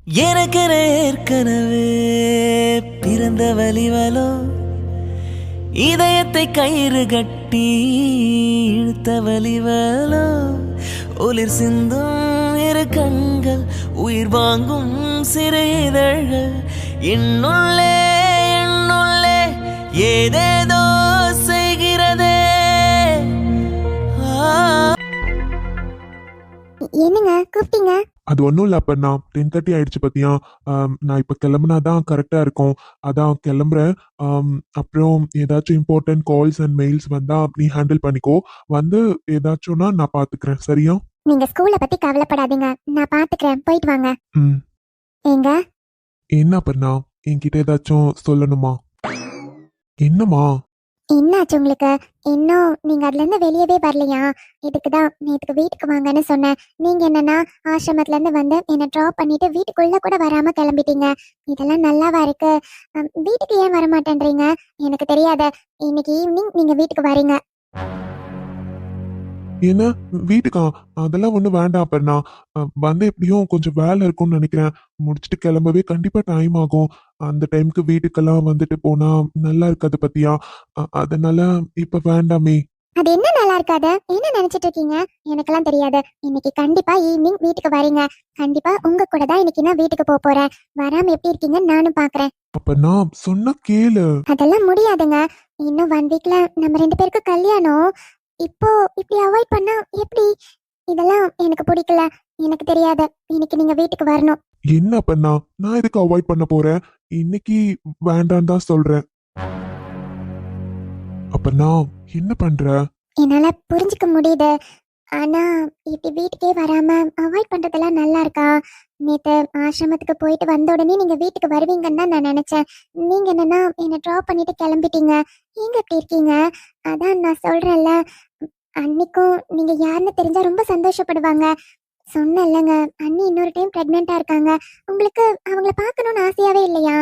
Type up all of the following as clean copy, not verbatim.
எனக்கென ஏற்கனவே பிறந்த வலிவலோ, இதயத்தை கயிறு கட்டி இழுத்த வலிவலோ, ஒளிர் சிந்தும் இரு கண்கள், உயிர் வாங்கும் சிறு இதழ்கள், என்னுள்ளே என்னுள்ளே ஏதேதோ செய்கிறதே. என்னங்க கூப்பிட்டீங்க? அது ஒன்றும் இல்லை. அப்போ நான் 10:30 ஆயிடுச்சு பார்த்தியா. நான் இப்போ கிளம்புனா தான் கரெக்டாக இருக்கும். அதான் கிளம்புறேன். அப்புறம் ஏதாச்சும் இம்பார்ட்டன்ட் கால்ஸ் அண்ட் மெயில்ஸ் வந்தால் நீ ஹேண்டில் பண்ணிக்கோ. வந்து ஏதாச்சும்னா நான் பார்த்துக்கிறேன். சரியா? நீங்க ஸ்கூலை பத்தி கவலைப்படாதீங்க, நான் பாத்துக்கிறேன். போயிட்டு வாங்க. ம். ஏங்க என்ன பண்ணா? என்கிட்ட ஏதாச்சும் சொல்லணுமா? என்னம்மா? என்னாச்சு உங்களுக்கு? இன்னும் நீங்க அதுல இருந்து வெளியவே வரலையா? இதுக்குதான் நேத்துக்கு வீட்டுக்கு வாங்கன்னு சொன்னேன். நீங்க என்னன்னா ஆசிரமத்துல இருந்து வந்து என்ன ட்ராப் பண்ணிட்டு வீட்டுக்குள்ள கூட வராம கிளம்பிட்டீங்க. இதெல்லாம் நல்லாவா இருக்கு? வீட்டுக்கு ஏன் வர மாட்டேன்றீங்க? எனக்கு தெரியாத. இன்னைக்கு ஈவினிங் நீங்க வீட்டுக்கு வரீங்க. என்ன வீட்டுக்கா? அதெல்லாம் ஒன்றும் வேண்டாம். அப்பண்ணா வந்து எப்படியும் கொஞ்சம் வேலை இருக்கும்னு நினைக்கிறேன். முடிச்சுட்டு கிளம்பவே கண்டிப்பா டைம் ஆகும். அந்த டைமுக்கு வீட்டுக்கெல்லாம் வந்துட்டு போனா நல்லா இருக்காது பத்தியா. அதனால இப்ப வேண்டாமே. அது என்ன நல்லா இருக்காது? என்ன நினைச்சிட்டு இருக்கீங்க? எனக்கெல்லாம் தெரியாது. இன்னைக்கு கண்டிப்பா ஈவினிங் வீட்டுக்கு வரீங்க. கண்டிப்பா உங்க கூட தான் இன்னைக்கு நான் வீட்டுக்கு போறேன். வராம எப்படி இருக்கீங்கன்னு நானும் பாக்குறேன். அப்ப நான் சொன்ன கேளு. அதெல்லாம் முடியாதுங்க. இன்னும் 1 வீக்ல நம்ம 2 பேருக்கு கல்யாணம். இப்போ இப்படி அவாய்ட் பண்ணா எப்படி? இதெல்லாம் எனக்கு பிடிக்கல. எனக்கு தெரியாது. இன்னைக்கு நீங்க வீட்டுக்கு வரணும். என்ன பண்ணா? நான் எதுக்கு அவாய்ட் பண்ண போறேன்? இன்னைக்கு வேண்டான்னு தான் சொல்றேன். அப்ப நான் என்ன பண்ற? என்னால புரிஞ்சுக்க முடியுது. ஆனா இப்படி வீட்டுக்கே வராம அவாய்ட் பண்றதெல்லாம் நல்லா இருக்கா? நேத்து ஆசிரமத்துக்கு போயிட்டு வந்த உடனே நீங்க வீட்டுக்கு வருவீங்கன்னு தான் நான் நினைச்சேன். நீங்க என்னன்னா என்ன ட்ராப் பண்ணிட்டு கிளம்பிட்டீங்க. எங்க இப்படி இருக்கீங்க? அதான் நான் சொல்றேன்ல, அன்னைக்கும் நீங்க யாருன்னு தெரிஞ்சா ரொம்ப சந்தோஷப்படுவாங்க. சொன்னேன்லங்க, அண்ணி இன்னொரு டைம் பிரெக்னெண்டா இருக்காங்க. உங்களுக்கு அவங்கள பார்க்கணும்னு ஆசையாவே இல்லையா?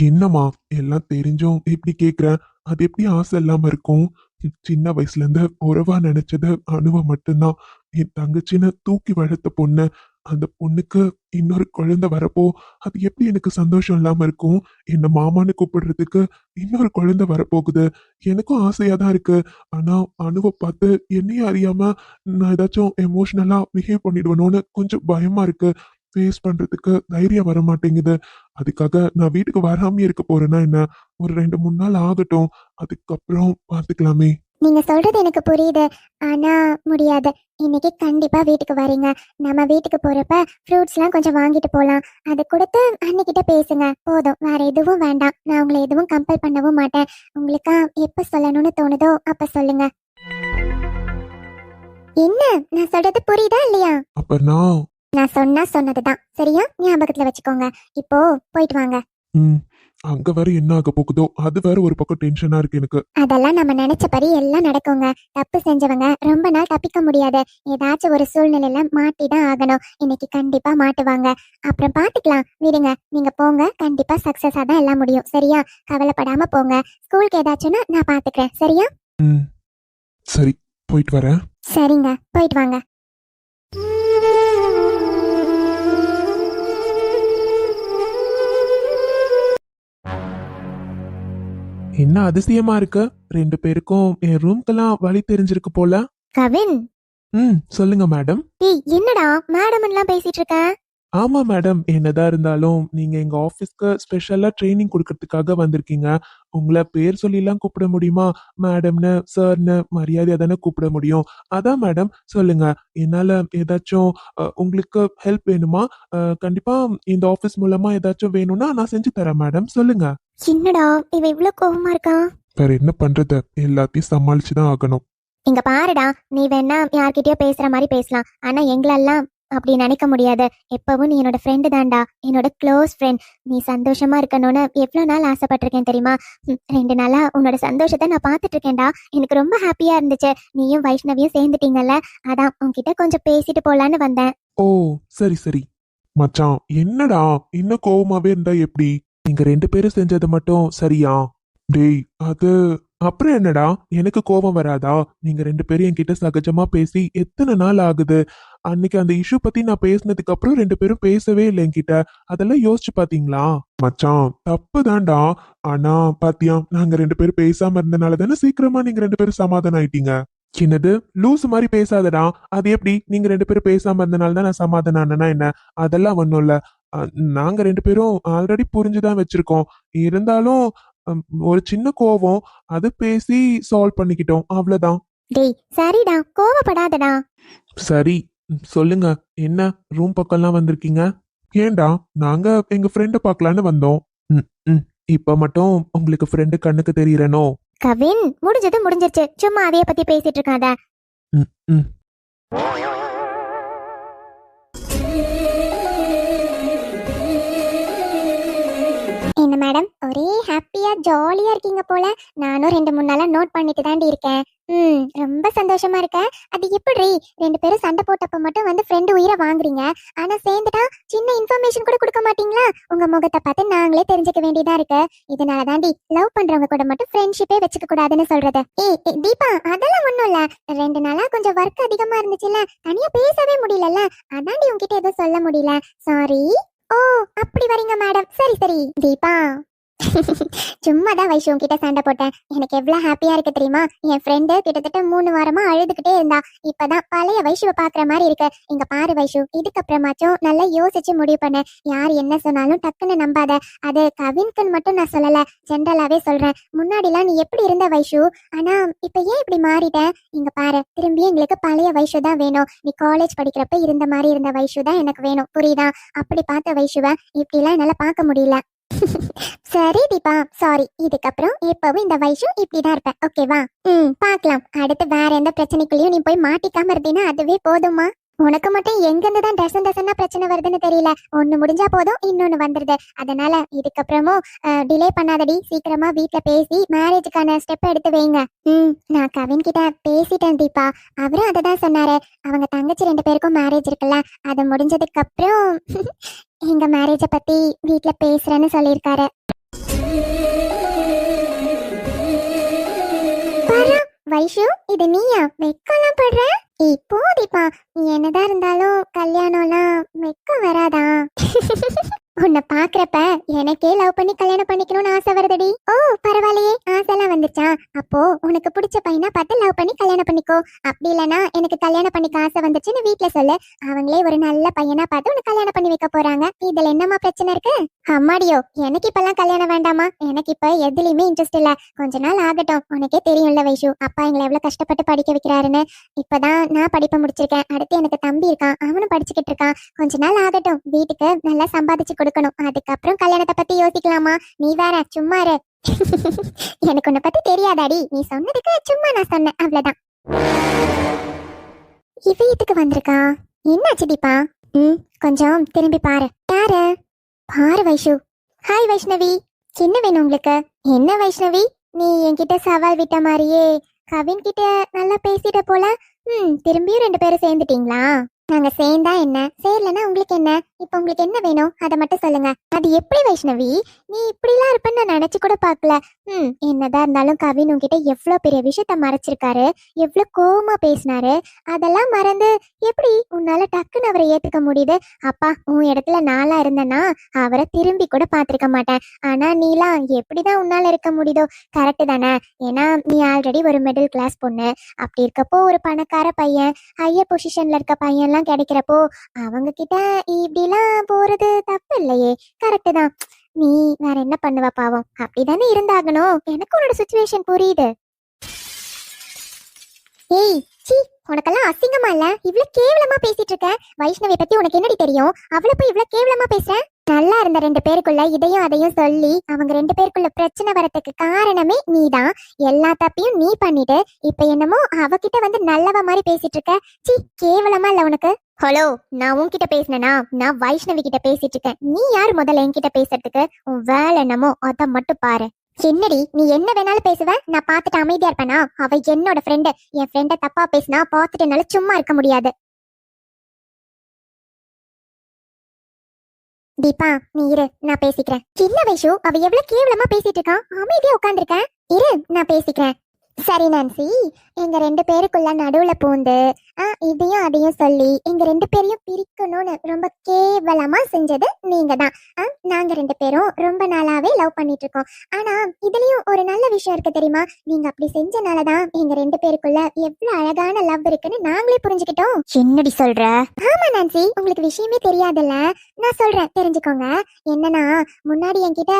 என்னம்மா எல்லாம் தெரிஞ்சும் இப்படி கேக்குற? அது எப்படி ஆசை இல்லாம இருக்கும்? சின்ன வயசுல இருந்து உறவா நினைச்சது அணுவ மட்டும்தான். என் தங்கச்சின்னு தூக்கி வளர்த்த பொண்ணு. அந்த பொண்ணுக்கு இன்னொரு குழந்தை வரப்போ அது எப்படி எனக்கு சந்தோஷம் இல்லாம இருக்கும்? என்ன மாமான்னு கூப்பிடுறதுக்கு இன்னொரு குழந்தை வரப்போகுது. எனக்கும் ஆசையா தான் இருக்கு. ஆனா அணுவை பார்த்து என்னையும் அறியாம நான் ஏதாச்சும் எமோஷனலா பிஹேவ் பண்ணிடுவேணும்னு கொஞ்சம் பயமா இருக்கு. ஃபேஸ் பண்றதுக்கு தைரியம் வர மாட்டேங்குது. அதுக்காக நான் வீட்டுக்கு வராமயே இருக்க போறேன்னா என்ன? ஒரு 2-3 நாள் ஆகட்டும். அதுக்கப்புறம் பார்த்துக்கலாமே. நீங்க சொல்றது எனக்கு புரியுது. ஆனா முடியாது. இன்னைக்கு கண்டிப்பா வீட்டுக்கு வரீங்க. நம்ம வீட்டுக்கு போறப்ப ஃப்ரூட்ஸ்லாம் கொஞ்சம் வாங்கிட்டு போலாம். அது கொடுத்து அன்னிக்கிட்ட பேசுங்க. போதும், வேற எதுவும் வேண்டாம். நான் உங்களை எதுவும் கம்பல் பண்ணவும் மாட்டேன். உங்களுக்கு எப்ப சொல்லணும்னு தோணுதோ அப்ப சொல்லுங்க. என்ன நான் சொல்றது புரியுதா இல்லையா? அப்ப நான் சொன்னா சொன்னதுதான். சரியா? ஞாபகத்துல வச்சுக்கோங்க. இப்போ போயிட்டு வாங்க. ம் அங்க வேற என்ன ஆக போகுதோ அது வேற ஒரு பக்கம் டென்ஷனா இருக்கு எனக்கு. அதெல்லாம் நம்ம நினைச்சபடி எல்லாம் நடக்குங்க. தப்பு செஞ்சவங்க ரொம்ப நாள் தப்பிக்க முடியாது. ஏதாச்சும் ஒரு சூழ்நிலையில மாட்டிதான் ஆகணும். இன்னைக்கு கண்டிப்பா மாட்டுவாங்க. அப்புறம் பாத்துக்கலாம், விடுங்க. நீங்க போங்க, கண்டிப்பா சக்சஸா தான் எல்லாம் முடியும். சரியா? கவலைப்படாம போங்க. ஸ்கூலுக்கு ஏதாச்சும்னா நான் பாத்துக்கிறேன். சரியா? ம் சரி, போயிட்டு வரேன். சரிங்க, போயிட்டு வாங்க. என்ன அதிசயமா இருக்கு? 2 பேருக்கும் என் ரூம்க்கெல்லாம் வழி தெரிஞ்சிருக்கு போல. கவின், சொல்லுங்க மேடம். என்னடா மேடம் எல்லாம் பேசிட்டு இருக்க? ஆமா மேடம், என்னதான் இருந்தாலும் நீங்க எங்க ஆபீஸ்க்கு ஸ்பெஷலா ட்ரைனிங் கொடுக்கறதுக்காக வந்திருக்கீங்க. உங்களை பேர் சொல்லிலாம் கூப்பிட முடியுமா? மேடம்னு சார்னு மரியாதையா தானே கூப்பிட முடியும். அதான் மேடம், சொல்லுங்க. என்னால ஏதாச்சும் உங்களுக்கு ஹெல்ப் வேணுமா? கண்டிப்பா இந்த ஆபீஸ் மூலமா ஏதாச்சும் வேணும்னா நான் செஞ்சு தரேன் மேடம். சொல்லுங்க. என்னடா இவ இவ்ளோ கோவமா இருக்கா? வேற என்ன பண்றது? எல்லாத்தையும் சமாளிச்சுதான் ஆகணும். இங்க பாருடா, நீ வேணா யார்கிட்டயோ பேசுற மாதிரி பேசலாம். ஆனா எங்களெல்லாம் அப்படி நினைக்க முடியாது. எப்பவும் நீ என்னோட ஃப்ரெண்டு தான்டா, என்னோட க்ளோஸ் ஃப்ரெண்ட். நீ சந்தோஷமா இருக்கணும்னு எவ்வளவு நாள் ஆசைப்பட்டிருக்கேன் தெரியுமா? 2 நாளா உன்னோட சந்தோஷத்தை நான் பார்த்துட்டு இருக்கேன்டா. எனக்கு ரொம்ப ஹாப்பியா இருந்துச்சு. நீயும் வைஷ்ணவியும் சேர்ந்துட்டீங்கல்ல, அதான் உன்கிட்ட கொஞ்சம் பேசிட்டு போலான்னு வந்தேன். ஓ, சரி சரி. மச்சான், என்னடா இன்னும் கோவமாவே இருந்தா எப்படி? நீங்க 2 பேரும் செஞ்சது மட்டும் சரியா? டேய், அப்புறம் என்னடா, எனக்கு கோபம் வராதா? நீங்க 2 பேரும் என்கிட்ட சகஜமா பேசி எத்தனை நாள் ஆகுது? அன்னைக்கு அந்த இஷ்யூ பத்தி நான் பேசினதுக்கு அப்புறம் 2 பேரும் பேசவே இல்ல என்கிட்ட. அதெல்லாம் யோசிச்சு பாத்தீங்களா? மச்சான், தப்புதான்டா. ஆனா பாத்தியா, நாங்க 2 பேரும் பேசாம இருந்தனால தானே சீக்கிரமா நீங்க 2 பேரும் சமாதானம் ஆயிட்டீங்க. என்னது? லூசு மாதிரி பேசாதடா. அது எப்படி? நீங்க 2 பேரும் பேசாம இருந்தனால தான் நான் சமாதானம் ஆனேனா என்ன? அதெல்லாம் ஒண்ணும் இல்ல. அ, நாங்க 2 பேரும் ஆல்ரெடி புரிஞ்சுதான் வச்சிருக்கோம். இருந்தாலும் அம், ஒரு சின்ன கோவம், அது பேசி சால்வ் பண்ணிக்கிட்டோம், அவ்வளவுதான். டேய் சரிடா, கோவப்படாதடா. சரி, சொல்லுங்க. என்ன, ரூம் பக்கம்லாம் வந்திருக்கீங்க? ஏன்டா, நாங்க எங்க ஃப்ரெண்ட பார்க்கலான்னு வந்தோம். ம், ம். இப்ப மட்டும் உங்களுக்கு ஃப்ரெண்டு கண்ணுக்கு தெரியறனோ? கவின், முடிஞ்சது முடிஞ்சிருச்சு, சும்மா அதைய பத்தி பேசிட்டு இருக்காத. ம், ம். என்ன மேடம், ஒரே ஹாப்பியா ஜாலியா இருக்கீங்க போல. நானும் 2-3 நாளா நோட் பண்ணிட்டு தாண்டி இருக்கேன். ரொம்ப சந்தோஷமா இருக்க. அது எப்படி 2 பேரும் சண்டை போட்டப்ப மட்டும் வந்து ஃப்ரெண்டு உயிரை வாங்குறீங்க, ஆனா சேர்ந்துட்டா சின்ன இன்ஃபர்மேஷன் கூட கொடுக்க மாட்டீங்களா? உங்க முகத்தை பார்த்து நாங்களே தெரிஞ்சுக்க வேண்டியதா இருக்கு. இதனால தாண்டி லவ் பண்றவங்க கூட மட்டும் ஃப்ரெண்ட்ஷிப்பே வச்சுக்க கூடாதுன்னு சொல்றது. ஏய் தீபா, அதெல்லாம் ஒண்ணும் இல்ல. 2 நாளா கொஞ்சம் ஒர்க் அதிகமா இருந்துச்சுல்ல, தனியா பேசவே முடியலல்ல, அதாண்டி உன்கிட்ட எதுவும் சொல்ல முடியல. சாரி. ஓ, அப்படி வரீங்க மேடம். சரி சரி தீபா. சும்மா தான் வைஷு உன்கிட்ட சண்டை போட்டேன். எனக்கு எவ்வளவு ஹாப்பியா இருக்கு தெரியுமா? என் ஃப்ரெண்டு கிட்டத்தட்ட 3 வாரமா அழுதுகிட்டே இருந்தா. இப்பதான் பழைய வைஷுவை பாக்குற மாதிரி இருக்கு. இங்க பாரு வைஷு, இதுக்கப்புறமாச்சும் நல்லா யோசிச்சு முடிவு பண்ணு. யார் என்ன சொன்னாலும் டக்குன்னு நம்பாத. அது கவின்குன்னு மட்டும் நான் சொல்லல, ஜென்ரலாவே சொல்றேன். முன்னாடிலாம் நீ எப்படி இருந்த வைஷு, ஆனா இப்ப ஏன் இப்படி மாறிட்ட? இங்க பாரு, திரும்பி எங்களுக்கு பழைய வைஷு தான் வேணும். நீ காலேஜ் படிக்கிறப்ப இருந்த மாதிரி இருந்த வைஷு தான் எனக்கு வேணும், புரியுதா? அப்படி பார்த்த வைஷுவை இப்படி எல்லாம் என்னால பார்க்க முடியல. சரி தீபா, சாரி. இதுக்கப்புறம் எப்பவும் இந்த வைஷு இப்படிதான் இருப்பேன், ஓகேவா? பார்க்கலாம். அடுத்து வேற எந்த பிரச்சனைக்குள்ளயும் நீ போய் மாட்டிக்காம இருந்தீன்னா அதுவே போதுமா? உனக்கு மட்டும் எங்கிருந்து தான் டசன் பிரச்சனை வருதுன்னு தெரியல. ஒண்ணு முடிஞ்சா போதும், இன்னொன்னு வந்துருது. அதனால இதுக்கப்புறமும் டிலே பண்ணாதடி. சீக்கிரமா வீட்ல பேசி மேரேஜுக்கான ஸ்டெப் எடுத்து வைங்க. நான் கவின் கிட்ட பேசிட்டேன் தீபா. அவரும் அதை தான் சொன்னாரு. அவங்க தங்கச்சி 2 பேருக்கும் மேரேஜ் இருக்குல்ல, அது முடிஞ்சதுக்கு அப்புறம் எங்க மேரேஜ பத்தி வீட்ல பேசுறேன்னு சொல்லியிருக்காரு. வைஷு, இது நீயா? வெக்கலாம் படுற? போதிப்பா, நீ என்னதான் இருந்தாலும் கல்யாணம்லாம் வெக்கம் வராதா? உன்னை பாக்குறப்ப எனக்கே லவ் பண்ணி கல்யாணம் பண்ணிக்கணும்னு ஆசை வருதுடி. ஓ பரவாயில்லையே, ஆசைலாம் வந்துச்சா? அப்போ உனக்கு பிடிச்ச பையனா பார்த்து லவ் பண்ணி கல்யாணம் பண்ணிக்கோ. அப்படி இல்லைன்னா எனக்கு கல்யாணம் பண்ணிக்க ஆசை வந்துச்சுன்னு வீட்டுல சொல்லு. அவங்களே ஒரு நல்ல பையனா பார்த்து உனக்கு கல்யாணம் பண்ணி வைக்க போறாங்க. இதுல என்னமா பிரச்சனை இருக்கு? அம்மாடியோ, எனக்கு இப்பெல்லாம் கல்யாணம் வேண்டாமா. எனக்கு இப்ப எதுலயுமே இன்ட்ரெஸ்ட் இல்ல. கொஞ்ச நாள் ஆகட்டும். உனக்கே தெரியும்ல வைஷு, அப்பா எங்களை எவ்வளவு கஷ்டப்பட்டு படிக்க வைக்கிறாருன்னு. இப்பதான் நான் படிப்பை முடிச்சிருக்கேன். அடுத்து எனக்கு தம்பி இருக்கான், அவனும் படிச்சுக்கிட்டு இருக்கான். கொஞ்ச நாள் ஆகட்டும். வீட்டுக்கு நல்லா சம்பாதிச்சு கொடுக்கணும். அதுக்கப்புறம் கல்யாணத்தை பத்தி யோசிக்கலாமா? நீ வேற சும்மா இரு. எனக்கு உன்னை பத்தி தெரியாதாடி. நீ சொன்னதுக்கு சும்மா நான் சொன்னேன், அவ்வளவுதான். இவ இதுக்கு வந்திருக்கா? என்னாச்சு தீபா? கொஞ்சம் திரும்பி பாரு. யாரு? பாரு வைஷு. ஹாய் வைஷ்ணவி, என்ன வேணும் உங்களுக்கு? என்ன வைஷ்ணவி, நீ என்கிட்ட சவால் விட்ட மாதிரியே கவின் கிட்ட நல்லா பேசிட்ட போல. திரும்பியும் 2 பேரும் சேர்ந்துட்டீங்களா? நாங்க சேர்ந்தா என்ன, சேரலன்னா உங்களுக்கு என்ன? இப்ப உங்களுக்கு என்ன வேணும் அதை மட்டும் சொல்லுங்க. அது எப்படி வைஷ்ணவி, நீ இப்படிலாம் இருப்பேன்னு நான் நினைச்சு கூட பாக்கல. என்னதான் இருந்தாலும் கவின் உன்கிட்ட எவ்வளவு பெரிய விஷயத்த மறைச்சிருக்காரு, எவ்வளவு கோவமா பேசினாரு. அதெல்லாம் மறந்து எப்படி உன்னால டக்குன்னு அவரை ஏத்துக்க முடியுது? அப்பா, உன் இடத்துல நாளா இருந்தேன்னா அவரை திரும்பி கூட பாத்திருக்க மாட்டேன். ஆனா நீலாம் எப்படிதான் உன்னால இருக்க முடியுதோ? கரெக்ட் தானே? ஏன்னா நீ ஆல்ரெடி ஒரு மிடில் கிளாஸ் பொண்ணு. அப்படி இருக்கப்போ ஒரு பணக்கார பையன், ஹையர் பொசிஷன்ல இருக்க பையன்லாம் கிடைக்கிறப்போ அவங்க கிட்ட இப்படிலாம் போறது தப்பு இல்லையே. கரெக்ட் தான். நீ வேற என்ன பண்ணுவ பாவம், அப்படிதானே இருந்தாகணும். எனக்கு உன்னோட சிச்சுவேஷன் புரியுது. ஏய் சீ, உனக்கெல்லாம் அசிங்கமா இல்ல? இவ்வளவு கேவலமா பேசிட்டு இருக்க. வைஷ்ணவி பத்தி உனக்கு என்னடி தெரியும்? அவளை போய் இவ்வளவு கேவலமா பேசுற? நல்லா இருந்த 2 பேருக்குள்ள இதையும் அதையும் சொல்லி அவங்க 2 பேருக்குள்ள பிரச்சனை வரதுக்கு காரணமே நீதான். எல்லா தப்பையும் நீ பண்ணிட்டு இப்ப என்னமோ அவகிட்ட வந்து நல்லவ மாதிரி பேசிட்டு இருக்க. சீ, கேவலமா இல்ல உனக்கு? ஹலோ, நான் உன்கிட்ட பேசினேனா? நான் வைஷ்ணவி கிட்ட பேசிட்டு இருக்கேன். நீ யார் முதல்ல என்கிட்ட பேசுறதுக்கு? உன் வேலை என்னமோ அத மட்டும் பாரு. என்னடி, நீ என்ன வேணாலும் பேசுவ, நான் பார்த்துட்டு அமைதியா இருப்பேனா? அவ என்னோட ஃப்ரெண்டு. என் ஃப்ரெண்ட தப்பா பேசினா பார்த்துட்டு என்னால சும்மா இருக்க முடியாது. தீபா, நீ இரு, நான் பேசிக்கிறேன். சின்ன வைஷு, அவ எவ்வளவு கேவலமா பேசிட்டு இருக்கான். அமைதியா உட்கார்ந்துருக்கேன். இரு நான் பேசிக்கிறேன். சரி நான்சி, எங்க ரெண்டு பேருக்குள்ள நடுவுல பூந்து இதையும் அதையும் சொல்லி எங்க ரெண்டு பேரையும் பிரிக்கணும்னு ரொம்ப கேவலமா செஞ்சது நீங்க தான். நாங்க ரெண்டு பேரும் ரொம்ப நாளாவே லவ் பண்ணிட்டு இருக்கோம். ஆனா இதுலயும் ஒரு நல்ல விஷயம் இருக்கு தெரியுமா? நீங்க அப்படி செஞ்சனாலதான் எங்க ரெண்டு பேருக்குள்ள எவ்வளவு அழகான லவ் இருக்குன்னு நாங்களே புரிஞ்சுக்கிட்டோம். என்னடி சொல்ற? ஆமா நான்சி, உங்களுக்கு விஷயமே தெரியாதுல்ல. நான் சொல்றேன், தெரிஞ்சுக்கோங்க. என்னன்னா, முன்னாடி என்கிட்ட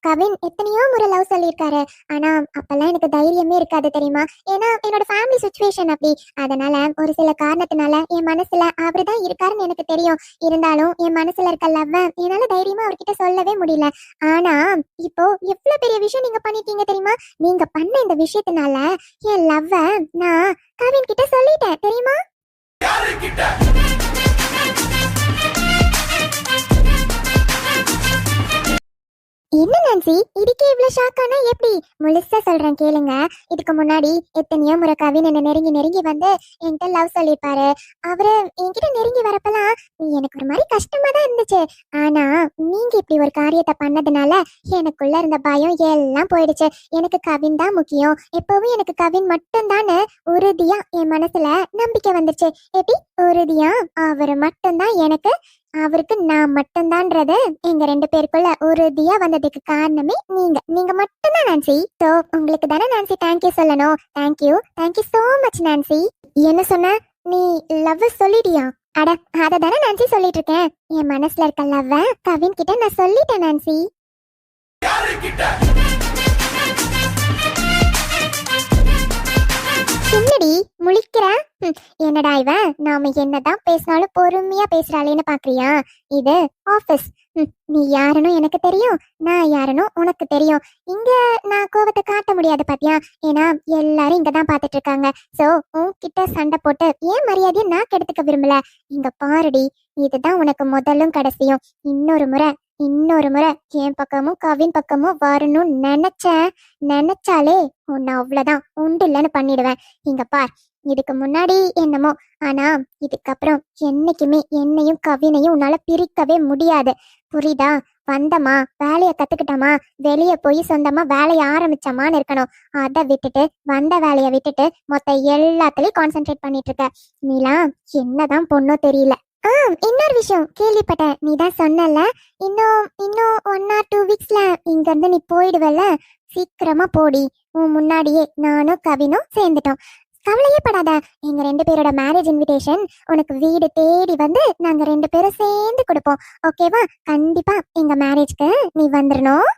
கவின் எத்தனையோ முறை லவ் சொல்லியிருக்காரு. ஆனா அப்பெல்லாம் எனக்கு தைரியமே இருக்காது தெரியுமா? ஏன்னா என்னோட ஃபேமிலி சுச்சுவேஷன் அப்படி. அதனால ஒரு சில காரணத்தினால என் மனசுல அவரு தான் இருக்காருன்னு எனக்கு தெரியும். இருந்தாலும் என் மனசுல இருக்க லவ் என்னால தைரியமா அவர்கிட்ட சொல்லவே முடியல. ஆனா இப்போ எவ்வளவு பெரிய விஷயம் நீங்க பண்ணிட்டீங்க தெரியுமா? நீங்க பண்ண இந்த விஷயத்தினால என் லவ் நான் கவின் கிட்ட சொல்லிட்டேன் தெரியுமா? என்ன நான்சி, இதுக்கே இவ்வளவு ஷாக்கானா எப்படி? முழுசா சொல்றேன் கேளுங்க. இதுக்கு முன்னாடி எத்தனையோ முறை கவின் என்ன நெருங்கி நெருங்கி வந்து என்கிட்ட லவ் சொல்லியிருப்பாரு. அவரு என்கிட்ட நெருங்கி வரப்பெல்லாம் எனக்கு ஒரு மாதிரி கஷ்டமா தான் இருந்துச்சு. ஆனா நீங்க இப்படி ஒரு காரியத்தை பண்ணதுனால எனக்குள்ள இருந்த பயம் எல்லாம் போயிடுச்சு. எனக்கு கவின் தான் முக்கியம், எப்பவும் எனக்கு கவின் மட்டும் தானே உறுதியா என் மனசுல நம்பிக்கை வந்துச்சு. எப்படி உறுதியா அவரு மட்டும்தான் எனக்கு, அவருக்கு நான் மட்டும்தான்றது எங்க ரெண்டு பேருக்குள்ள உறுதியா வந்ததுக்கு காரணமே நீங்க மட்டும்தான் நான்சி. சோ உங்களுக்கு தானே நான்சி தேங்க்யூ சொல்லணும். Thank you so much Nancy. என்ன சொன்ன நீ? லவ் சொல்லிட்டியா? அட அத தானே நான்சி சொல்லிட்டு இருக்கேன். என் மனசுல இருக்க லவ் கவின் கிட்ட நான் சொல்லிட்டேன் நான்சி. என்னடி முழிக்கிற? என்னடா இவன், நாம என்னதான் பேசினாலும் பொறுமையா பேசுறாளேன்னு பாக்குறியா? இது ஆபீஸ். நீ யாருன்னு எனக்கு தெரியும், நான் யாருன்னு உனக்கு தெரியும். இங்க நான் கோவத்தை காட்ட முடியாது பாத்தியா? ஏன்னா எல்லாரும் இங்கதான் பாத்துட்டு இருக்காங்க. சோ உன்கிட்ட சண்டை போட்டு ஏன் மரியாதையை நான் கெடுத்துக்க விரும்பல. இங்க பாருடி, இதுதான் உனக்கு முதலும் கடைசியும். இன்னொரு முறை என் பக்கமும் கவின் பக்கமும் வரணும்னு நினைச்சாலே உன்னை அவ்வளவுதான் உண்டு இல்லைன்னு பண்ணிடுவேன். இங்க பார், இதுக்கு முன்னாடி என்னமோ, ஆனா இதுக்கப்புறம் என்னைக்குமே என்னையும் கவினையும் உன்னால பிரிக்கவே முடியாது. புரியுதா? வந்தமா வேலைய கத்துக்கிட்டோமா, வெளிய போய் சொந்தமா வேலைய ஆரம்பிச்சோமான்னு இருக்கணும். அதை விட்டுட்டு வந்த வேலைய விட்டுட்டு மொத்த எல்லாத்துலயும் கான்சென்ட்ரேட் பண்ணிட்டு இருக்க. நீலாம் என்னதான் பொண்ணோ தெரியல. இன்னொரு விஷயம் கேள்விப்பட்டேன், நீ தான் சொன்னல இன்னும் 1 or 2 வீக்ஸ்ல இங்க இருந்து நீ போயிடுவல. சீக்கிரமா போடி. உன் முன்னாடியே நானும் கவினும் சேர்ந்துட்டோம். கவலையே படாத, எங்க ரெண்டு பேரோட மேரேஜ் இன்விடேஷன் உனக்கு வீடு தேடி வந்து நாங்க ரெண்டு பேரும் சேர்ந்து கொடுப்போம். ஓகேவா? கண்டிப்பா எங்க மேரேஜ்க்கு நீ வந்துடணும்.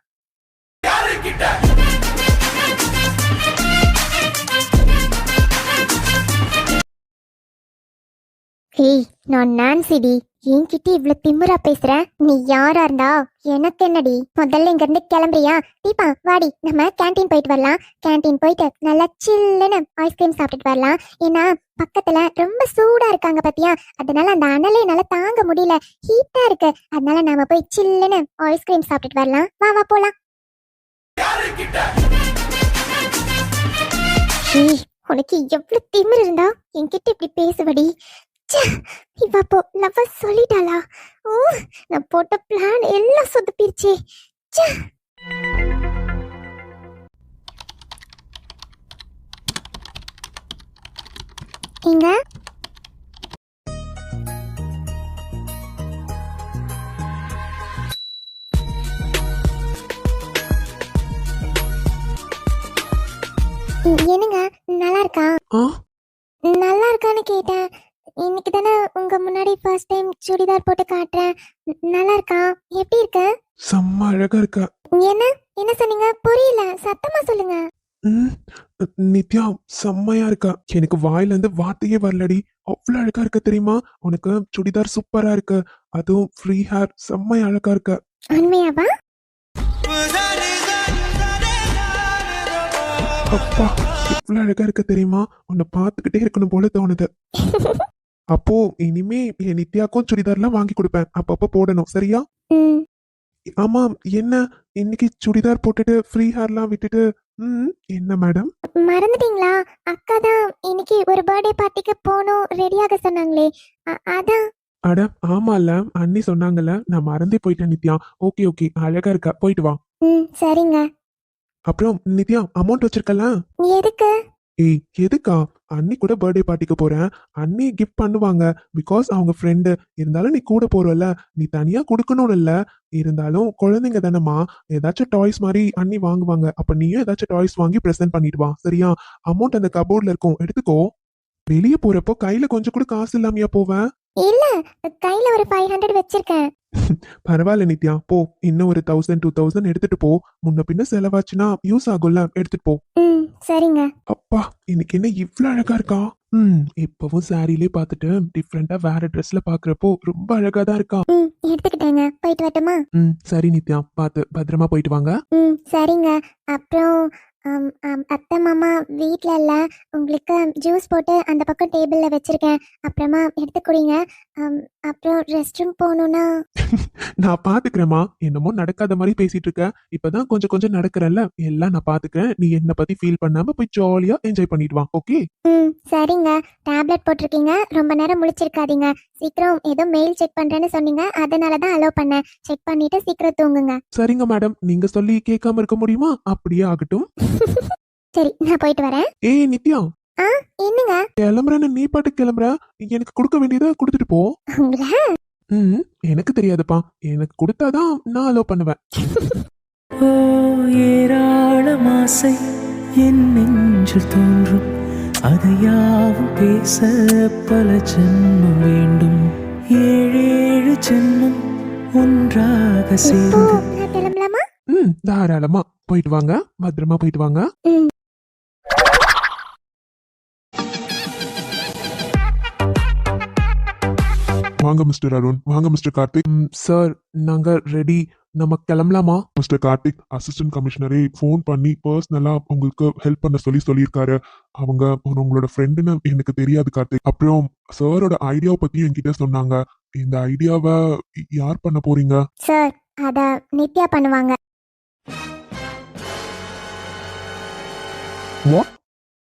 ஹேய், நான் நான்சிடி. என்கிட்ட இவ்வளவு திமிரா பேசுற? நீ யாரா இருந்தா எனக்கு என்னடி? முதல்ல இங்க இருந்து கிளம்புறியா? தீபா வாடி, நம்ம கேண்டீன் போயிட்டு வரலாம். கேண்டீன் போயிட்டு நல்லா சில்லுன்னு ஐஸ்கிரீம் சாப்பிட்டுட்டு வரலாம். ஏன்னா பக்கத்துல ரொம்ப சூடா இருக்காங்க பாத்தியா? அதனால அந்த அனலே என்னால தாங்க முடியல, ஹீட்டா இருக்கு. அதனால நாம போய் சில்லுன்னு ஐஸ்கிரீம் சாப்பிட்டுட்டு வரலாம். வா வா போலாம். உனக்கு எவ்வளவு திமிர் இருந்தா என்கிட்ட இப்படி பேசுவடி? இவ அப்போ லவ் சொல்லிட்டாளா? ஓ, நான் போட்ட பிளான் எல்லாம் சொதப்பிருச்சே. இங்க என்னங்க, நல்லா இருக்கா? நல்லா இருக்கான்னு கேட்டேன். இன்னைக்கு தானே உங்க முன்னாடி ஃபர்ஸ்ட் டைம் சுடிதார் போட்டு காட்டுறேன். நல்லா இருக்கா? எப்படி இருக்க? செம்ம அழகா இருக்கா. என்ன சொன்னீங்க? புரியல, சத்தமா சொல்லுங்க. நித்யா செம்மையா இருக்கா. எனக்கு வாயில இருந்து வார்த்தையே வரலடி. அவ்வளவு அழகா இருக்க தெரியுமா? உனக்கு சுடிதார் சூப்பரா இருக்கு. அதுவும் ஃப்ரீ ஹேர் செம்மையா அழகா இருக்க. உண்மையாவா? அப்பா, இவ்வளவு அழகா இருக்க தெரியுமா? உன்னை பார்த்துக்கிட்டே இருக்கணும் போல தோணுது. அப்போ இனிமே என் நித்யாக்கும் சுடிதார்லாம் வாங்கி கொடுப்பேன். அப்பப்போ போடணும், சரியா? ஆமா, என்ன இன்னைக்கு சுடிதார் போட்டுட்டு ஃப்ரீ ஹேர்லாம் விட்டுட்டு என்ன மேடம்? மறந்துட்டீங்களா? அக்கா தான் இன்னைக்கு ஒரு பர்த்டே பார்ட்டிக்கு போகணும் ரெடியாக சொன்னாங்களே, அதான். அட ஆமால, அண்ணி சொன்னாங்கல்ல, நான் மறந்தே போயிட்டேன் நித்யா. ஓகே அழகா இருக்கா, போயிட்டு வா. சரிங்க. அப்புறம் நித்யா அமௌண்ட் வச்சிருக்கலாம். எதுக்கு? ஏய் எதுக்கா? அண்ணி கூட பர்த்டே பார்ட்டிக்கு போறேன். அண்ணி கிஃப்ட் பண்ணுவாங்க. பிகாஸ் அவங்க ஃப்ரெண்டு. இருந்தாலும் நீ கூட போறல. நீ தனியா கொடுக்கணும்னு இல்ல. இருந்தாலும் குழந்தைங்க தானம்மா. ஏதாச்சும் டாய்ஸ் மாதிரி அண்ணி வாங்குவாங்க. அப்ப நீயும் ஏதாச்சும் டாய்ஸ் வாங்கி பிரசன்ட் பண்ணிட்டு வா. சரியா? அமௌண்ட் அந்த கபோர்ட்ல இருக்கும். எடுத்துக்கோ. வெளியே போறப்போ கையில கொஞ்சம் கூட காசு இல்லாமையா போவேன்? இல்ல, கையில ஒரு 500 வச்சிருக்கேன். பரவாயில்ல நித்யா, போ. இன்னும் ஒரு 1000 2000 எடுத்துட்டு போ. முன்ன பின்ன செலவாச்சுன்னா யூஸ் ஆகும்ல, எடுத்துட்டு போ. சரிங்க. அப்பா, இன்னைக்கு என்ன இவ்ளோ அழகா இருக்கா? இப்பவும் சாரிலே பார்த்துட்டு டிஃப்ரெண்டா வேற ட்ரெஸ்ல பாக்குறப்போ ரொம்ப அழகா தான் இருக்கா. எடுத்துக்கிட்டேங்க. போயிட்டு வரட்டுமா? சரி நித்யா, பார்த்து பத்திரமா போயிட்டு வாங்க. சரிங்க. அப்புறம் அத்தை மாமா வீட்ல இல்ல. உங்களுக்கு ஜூஸ் போட்டு அந்த பக்கம் டேபிள்ல வச்சிருக்கேன். அப்புறமா எடுத்து குடிங்க. அப்புறம் ரெஸ்ட் ரூம் போகணும்னா நான் பாத்துக்கிறேம்மா. என்னமோ நடக்காத மாதிரி பேசிட்டு இருக்க. இப்பதான் கொஞ்சம் கொஞ்சம் நடக்கிறல்ல. எல்லாம் நான் பாத்துக்கிறேன். நீ என்ன பத்தி ஃபீல் பண்ணாம போய் ஜாலியா என்ஜாய் பண்ணிட்டு வா. ஓகே? சரிங்க. டேப்லெட் போட்டிருக்கீங்க. ரொம்ப நேரம் முழிச்சிருக்காதீங்க. சீக்கிரம் ஏதோ மெயில் செக் பண்றேன்னு சொன்னீங்க. அதனால தான் அலோவ் பண்ணேன். செக் பண்ணிட்டு சீக்கிரம் தூங்குங்க. சரிங்க மேடம், நீங்க சொல்லி கேட்காம இருக்க முடியுமா? அப்படியே ஆகட்டும். சரி, நான் போயிட்டு வரேன். ஏய் நித்யா, என்னங்க? கிளம்புறேன்னு நீ பாட்டு கிளம்புற. எனக்கு கொடுக்க வேண்டியதை கொடுத்துட்டு போ. உங்கள எனக்கு தெரியாதுப்பா. எனக்கு கொடுத்தாதான் நான் அலோவ் பண்ணுவேன். ஓ ஏராளம் ஆசை என் நெஞ்சில் தோன்றும். அதையாவும் பேச பல ஜென்மம் வேண்டும். 7 ஜென்மம் ஒன்றாக இப்போ சேர்ந்து. நான் கிளம்பலாமா? தாராளமா போயிட்டு வாங்க. பத்திரமா போயிட்டு வாங்க. வாங்க மிஸ்டர் அருண். வாங்க மிஸ்டர் கார்த்திக். சார், நாங்க ரெடி. நம்ம கிளம்பலாமா? மிஸ்டர் கார்த்திக், அசிஸ்டன்ட் கமிஷனரே ஃபோன் பண்ணி பர்சனலா உங்களுக்கு ஹெல்ப் பண்ண சொல்லியிருக்காரு. அவங்க உங்களோட ஃப்ரெண்டுன்னு எனக்கு தெரியாது கார்த்திக். அப்புறம் சாரோட ஐடியாவை பத்தி என்கிட்ட சொன்னாங்க. இந்த ஐடியாவை யார் பண்ண போறீங்க? சார், அத நித்யா பண்ணுவாங்க. வாட்?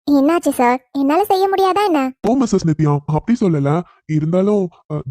என்னாச்சு சார்? என்னால செய்ய முடியாதா என்ன? ஓ மிஸ்ஸஸ் நித்யா, அப்படி சொல்லல. இருந்தாலும்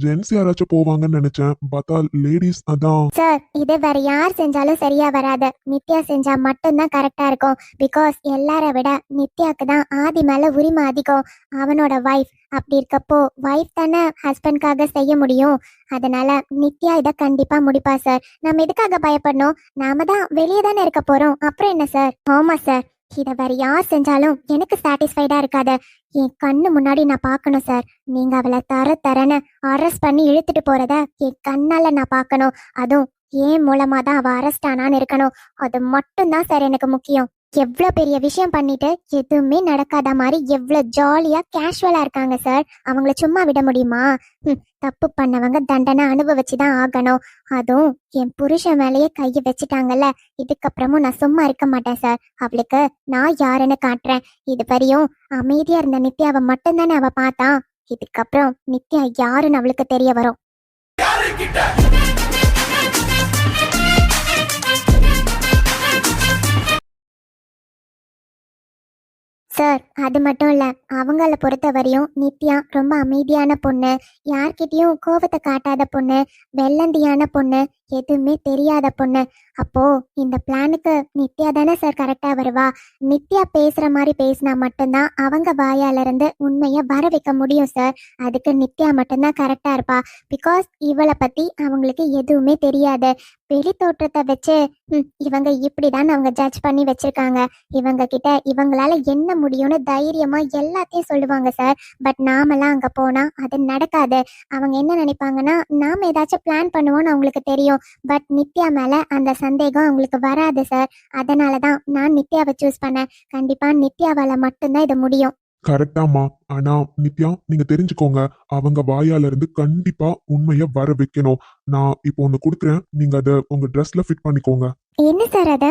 ஜென்ஸ் யாராச்சும் போவாங்கன்னு நினைச்சேன். பார்த்தா லேடிஸ். அதான். சார், இது வேற யார் செஞ்சாலும் சரியா வராது. நித்யா செஞ்சா மட்டும்தான் கரெக்டா இருக்கும். பிகாஸ் எல்லாரை விட நித்யாக்கு தான் ஆதி மேல உரிமை அதிகம். அவனோட வைஃப். அப்படி இருக்கப்போ வைஃப் தானே ஹஸ்பண்ட்காக செய்ய முடியும். அதனால நித்யா இதை கண்டிப்பா முடிப்பா சார். நம்ம எதுக்காக பயப்படணும்? நாம தான் வெளியே தானே இருக்க போறோம். அப்புறம் என்ன சார்? ஆமா சார், இதை வேற யார் செஞ்சாலும் எனக்கு சாட்டிஸ்ஃபைடா இருக்காது. என் கண்ணு முன்னாடி நான் பார்க்கணும் சார். நீங்க அவளை தரன்னு அரெஸ்ட் பண்ணி இழுத்துட்டு போறத என் கண்ணால நான் பார்க்கணும். அதுவும் ஏன் மூலமா தான் அவ அரெஸ்ட் ஆனான்னு இருக்கணும். அது மட்டும்தான் சார் எனக்கு முக்கியம். எவ்வளோ பெரிய விஷயம் பண்ணிட்டு எதுவுமே நடக்காத மாதிரி எவ்வளோ ஜாலியா கேஷுவலா இருக்காங்க சார். அவங்கள சும்மா விட முடியுமா? தப்பு பண்ணவங்க தண்டனை அனுபவிச்சுதான் ஆகணும். அதுவும் என் புருஷன் மேலேயே கையை வச்சுட்டாங்கல்ல. இதுக்கப்புறமும் நான் சும்மா இருக்க மாட்டேன் சார். அவளுக்கு நான் யாருன்னு காட்டுறேன். இது வரையும் அமைதியா இருந்த நித்யாவை மட்டும்தானே அவ பார்த்தா. இதுக்கப்புறம் நித்யா யாருன்னு அவளுக்கு தெரிய வரும். சார், அது மட்டும் இல்ல, அவங்கள பொறுத்த வரையும் நித்யா ரொம்ப அமைதியான பொண்ணு. யார்கிட்டயும் கோபத்தை காட்டாத பொண்ணு. வெள்ளந்தியான பொண்ணு. எதுவுமே தெரியாத பொண்ணு. அப்போ இந்த பிளானுக்கு நித்யா தானே சார் கரெக்டா வருவா. நித்யா பேசுற மாதிரி பேசினா மட்டும்தான் அவங்க வாயால இருந்து உண்மைய வர வைக்க முடியும் சார். அதுக்கு நித்யா மட்டும்தான் கரெக்டா இருப்பா. பிகாஸ் இவளை பத்தி அவங்களுக்கு எதுவுமே தெரியாது. வெளி தோற்றத்தை வச்சு இவங்க இப்படிதான் அவங்க ஜட்ஜ் பண்ணி வச்சிருக்காங்க. இவங்க கிட்ட இவங்களால என்ன முடியும்னு தைரியமா எல்லாத்தையும் சொல்லுவாங்க சார். பட் நாமெல்லாம் அங்க போனா அது நடக்காது. அவங்க என்ன நினைப்பாங்கன்னா நாம ஏதாச்சும் பிளான் பண்ணுவோம்னு அவங்களுக்கு தெரியும். பட் நித்யா மேல அந்த சந்தேகம் அவங்களுக்கு வராது சார். அதனாலதான் நான் நித்யாவை சூஸ் பண்ணேன். கண்டிப்பா நித்யாவால மட்டும்தான் இது முடியும். கரெக்டாமா. ஆனா நித்யா, நீங்க தெரிஞ்சுக்கோங்க. அவங்க வாயால இருந்து கண்டிப்பா உண்மைய வர வைக்கணும். நான் இப்போ ஒண்ணு கொடுக்குறேன். நீங்க அதை உங்க ட்ரெஸ்ல ஃபிட் பண்ணிக்கோங்க. என்ன சார் அது?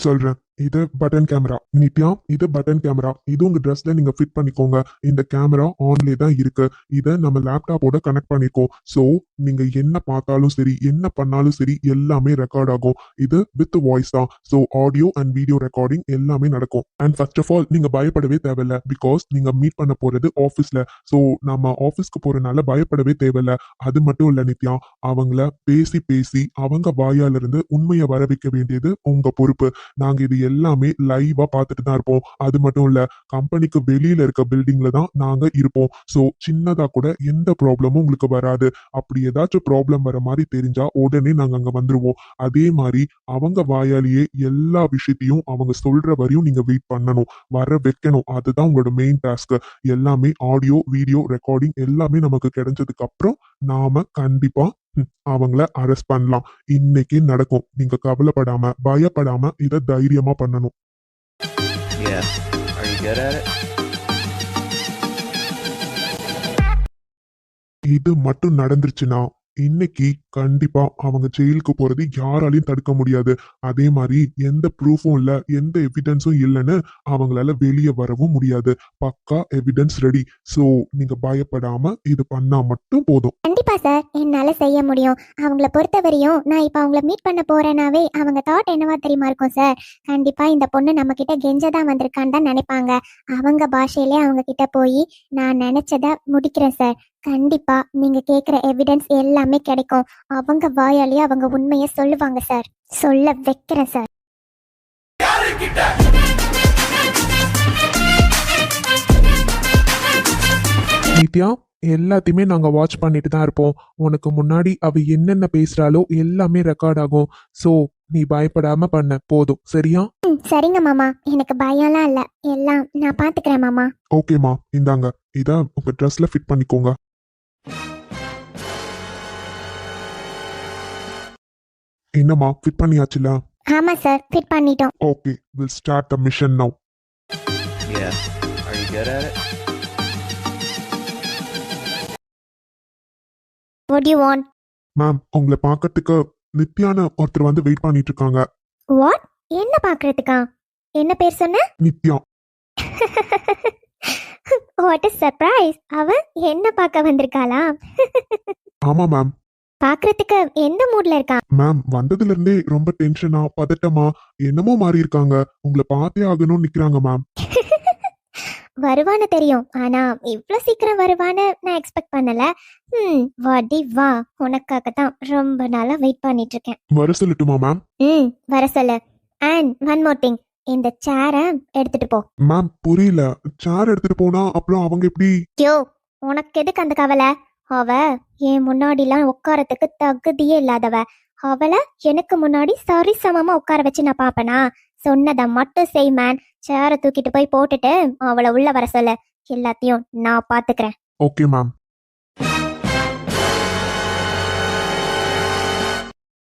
சொல்றேன். இது பட்டன் கேமரா. நித்யா, இது பட்டன் கேமரா. இது உங்க ட்ரெஸ்ல நீங்க ஃபிட் பண்ணிக்கோங்க. இந்த கேமரா ஆன்லயே தான் இருக்கு. இதை நம்ம லேப்டாப்போட கனெக்ட் பண்ணிக்கோ. சோ நீங்க என்ன பார்த்தாலும் சரி, என்ன பண்ணாலும் சரி, எல்லாமே ரெக்கார்ட் ஆகும். இது வித் வாய்ஸ் தான். So audio and video recording எல்லாமே நடக்கும். அண்ட் ஃபர்ஸ்ட் ஆஃப் ஆல் நீங்க பயப்படவே தேவையில்ல. பிகாஸ் நீங்க மீட் பண்ண போறது ஆஃபீஸ்ல. சோ நம்ம ஆஃபீஸ்க்கு போறதுனால பயப்படவே தேவையில்ல. அது மட்டும் இல்ல நித்யா, அவங்கள பேசி அவங்க வாயால இருந்து உண்மையை வர வைக்க வேண்டியது உங்க பொறுப்பு. நாங்க இது எல்லாமே லைவா பார்த்துட்டு தான் இருப்போம். அது மட்டும் இல்ல, கம்பெனிக்கு வெளியில இருக்க பில்டிங்ல தான் நாங்க இருப்போம். சோ சின்னதா கூட எந்த ப்ராப்ளமும் உங்களுக்கு வராது. அப்படி ஏதாச்சும் ப்ராப்ளம் வர மாதிரி தெரிஞ்சா உடனே நாங்க அங்க வந்துருவோம். அதே மாதிரி அவங்க வாயாலேயே எல்லா விஷயத்தையும் அவங்க சொல்ற வரையும் நீங்க வெயிட் பண்ணணும், வர வைக்கணும். அதுதான் உங்களோட மெயின் டாஸ்க். எல்லாமே ஆடியோ வீடியோ ரெக்கார்டிங் எல்லாமே நமக்கு கிடைச்சதுக்கு அப்புறம் நாம கண்டிப்பா அவங்கள அரெஸ்ட் பண்ணலாம். இன்னைக்கு நடக்கும். நீங்க கவலைப்படாம பயப்படாம இத தைரியமா பண்ணணும். Yeah. Are you good at it? இது மட்டும் நடந்துருச்சுன்னா இன்னைக்கு கண்டிப்பா அவங்க ஜெயிலுக்கு போறது யாராலையும் தடுக்க முடியாது. அதே மாதிரி எந்த ப்ரூஃபும் இல்ல, எந்த எவிடன்ஸும் இல்லைன்னு அவங்களால வெளியே வரவும் முடியாது. பக்கா எவிடன்ஸ் ரெடி. சோ நீங்க பயப்படாம இது பண்ணா மட்டும் போதும். கண்டிப்பா சார், என்னால செய்ய முடியும். அவங்கள பொறுத்தவரையும் நான் இப்ப அவங்கள மீட் பண்ண போறேனாவே அவங்க தாட் என்னவா தெரியுமா இருக்கும் சார்? கண்டிப்பா இந்த பொண்ணு நம்ம கிட்ட கெஞ்சதான் வந்திருக்கான்னு தான் நினைப்பாங்க. அவங்க பாஷையிலே அவங்க கிட்ட போய் நான் நினைச்சத முடிக்கிறேன் சார். கண்டிப்பா நீங்க கேக்குற எவிடன்ஸ் எல்லாமே கிடைக்கும். அவங்க வாயாலேயே அவங்க உண்மையை சொல்லுவாங்க சார். சொல்ல வைக்கிறேன் சார். நித்யா, எல்லாத்தையுமே நாங்க வாட்ச் பண்ணிட்டு தான் இருப்போம். உனக்கு முன்னாடி அவ என்னென்ன பேசுறாளோ எல்லாமே ரெக்கார்ட் ஆகும். சோ நீ பயப்படாம பண்ண போதும், சரியா? சரிங்க மாமா, எனக்கு பயம்லாம் இல்ல, எல்லாம் நான் பாத்துக்கிறேன் மாமா. ஓகேமா, இந்தாங்க. இத உங்க ட்ரெஸ்ல ஃபிட் பண்ணிக்கோங்க. என்னம்மா, ஃபிட் பண்ணியாச்சுல? ஆமா சார், ஃபிட் பண்ணிட்டோம். Okay, will start the mission now. Yeah. Are you good at it? What do you want? Ma'am, உங்களை பார்க்கறதுக்கு நித்யான்னு ஒருத்தர் வந்து வெயிட் பண்ணிட்டு இருக்காங்க. What? என்ன பாக்குறதுக்கா? என்ன பேர் சொன்ன? நித்யா. What a surprise! அவ என்ன பார்க்க வந்திருக்காளா? ஆமா மேம். பாக்குறதுக்கு எந்த மூட்ல இருக்கா? மேம், வந்ததுல இருந்தே ரொம்ப டென்ஷனா பதட்டமா என்னமோ மாறி இருக்காங்க. உங்களை பார்த்தே ஆகணும்னு நிக்கிறாங்க மேம். வருவான்னு தெரியும், ஆனா இவ்ளோ சீக்கிரம் வருவான்னு நான் எக்ஸ்பெக்ட் பண்ணல. வாடி வா, உனக்காக தான் ரொம்ப நாளா வெயிட் பண்ணிட்டு இருக்கேன். வர சொல்லட்டுமா மேம்? வர சொல்லு. அண்ட் ஒன் மோர் திங், இந்த சேரை எடுத்துட்டு போ. மேம், புரியல. சேர் எடுத்துட்டு போனா அப்புறம் அவங்க எப்படி? யோ, உனக்கு எதுக்கு அந்த கவலை? அவ என் முன்னாடிலாம் உட்காரத்துக்கு தகுதியே இல்லாதவ. அவளை எனக்கு முன்னாடி சரி சமமா உட்கார வச்சு நான் பாப்பனா? சொன்னதை மட்டும் செய் மேன். சேரை தூக்கிட்டு போய் போட்டுட்டு அவளை உள்ள வர சொல்ல. எல்லாத்தையும் நான் பாத்துக்கிறேன். Okay ma'am.